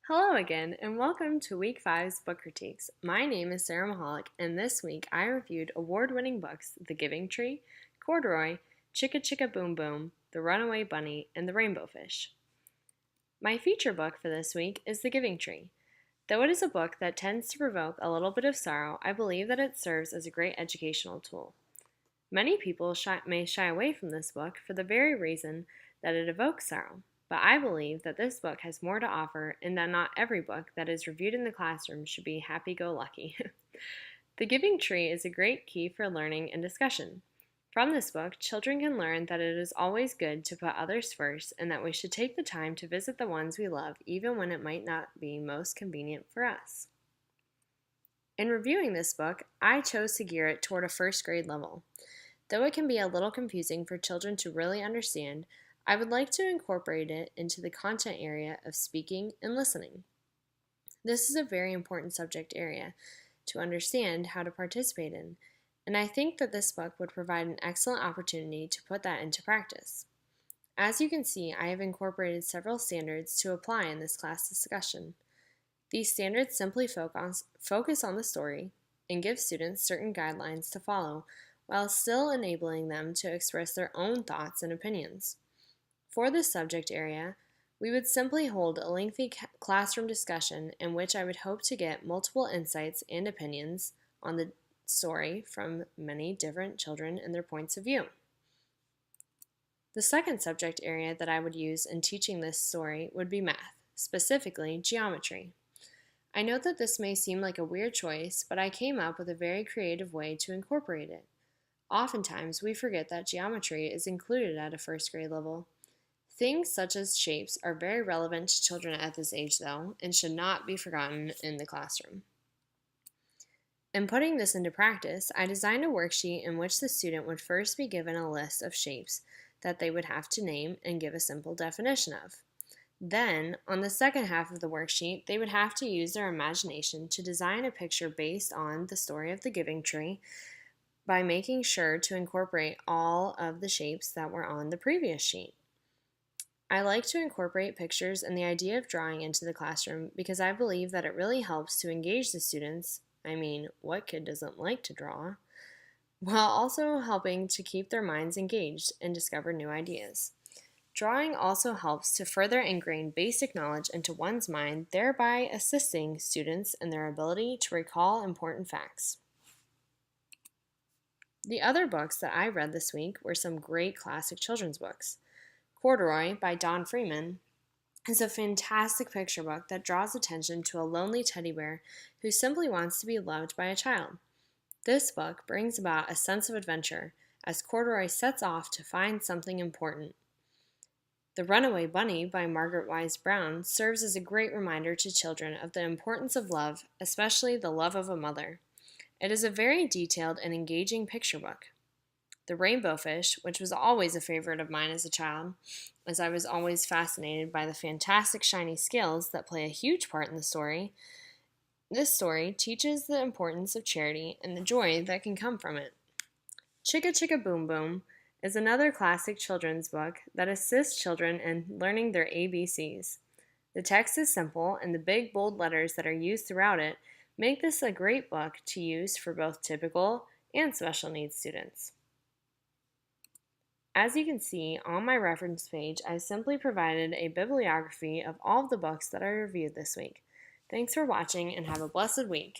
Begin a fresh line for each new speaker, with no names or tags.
Hello again, and welcome to Week 5's Book Critiques. My name is Sarah Mahalik, and this week I reviewed award-winning books The Giving Tree, Corduroy, Chicka Chicka Boom Boom, The Runaway Bunny, and The Rainbow Fish. My feature book for this week is The Giving Tree. Though it is a book that tends to provoke a little bit of sorrow, I believe that it serves as a great educational tool. Many people may shy away from this book for the very reason that it evokes sorrow. But I believe that this book has more to offer and that not every book that is reviewed in the classroom should be happy-go-lucky. The Giving Tree is a great key for learning and discussion. From this book, children can learn that it is always good to put others first and that we should take the time to visit the ones we love even when it might not be most convenient for us. In reviewing this book, I chose to gear it toward a first grade level. Though it can be a little confusing for children to really understand, I would like to incorporate it into the content area of speaking and listening. This is a very important subject area to understand how to participate in, and I think that this book would provide an excellent opportunity to put that into practice. As you can see, I have incorporated several standards to apply in this class discussion. These standards simply focus on the story and give students certain guidelines to follow while still enabling them to express their own thoughts and opinions. For this subject area, we would simply hold a lengthy classroom discussion in which I would hope to get multiple insights and opinions on the story from many different children and their points of view. The second subject area that I would use in teaching this story would be math, specifically geometry. I know that this may seem like a weird choice, but I came up with a very creative way to incorporate it. Oftentimes, we forget that geometry is included at a first grade level. Things such as shapes are very relevant to children at this age, though, and should not be forgotten in the classroom. In putting this into practice, I designed a worksheet in which the student would first be given a list of shapes that they would have to name and give a simple definition of. Then, on the second half of the worksheet, they would have to use their imagination to design a picture based on the story of the Giving Tree by making sure to incorporate all of the shapes that were on the previous sheet. I like to incorporate pictures and the idea of drawing into the classroom because I believe that it really helps to engage the students, what kid doesn't like to draw, while also helping to keep their minds engaged and discover new ideas. Drawing also helps to further ingrain basic knowledge into one's mind, thereby assisting students in their ability to recall important facts. The other books that I read this week were some great classic children's books. Corduroy by Don Freeman is a fantastic picture book that draws attention to a lonely teddy bear who simply wants to be loved by a child. This book brings about a sense of adventure as Corduroy sets off to find something important. The Runaway Bunny by Margaret Wise Brown serves as a great reminder to children of the importance of love, especially the love of a mother. It is a very detailed and engaging picture book. The Rainbow Fish, which was always a favorite of mine as a child, as I was always fascinated by the fantastic shiny scales that play a huge part in the story. This story teaches the importance of charity and the joy that can come from it. Chicka Chicka Boom Boom is another classic children's book that assists children in learning their ABCs. The text is simple, and the big bold letters that are used throughout it make this a great book to use for both typical and special needs students. As you can see on my reference page, I simply provided a bibliography of all of the books that I reviewed this week. Thanks for watching and have a blessed week.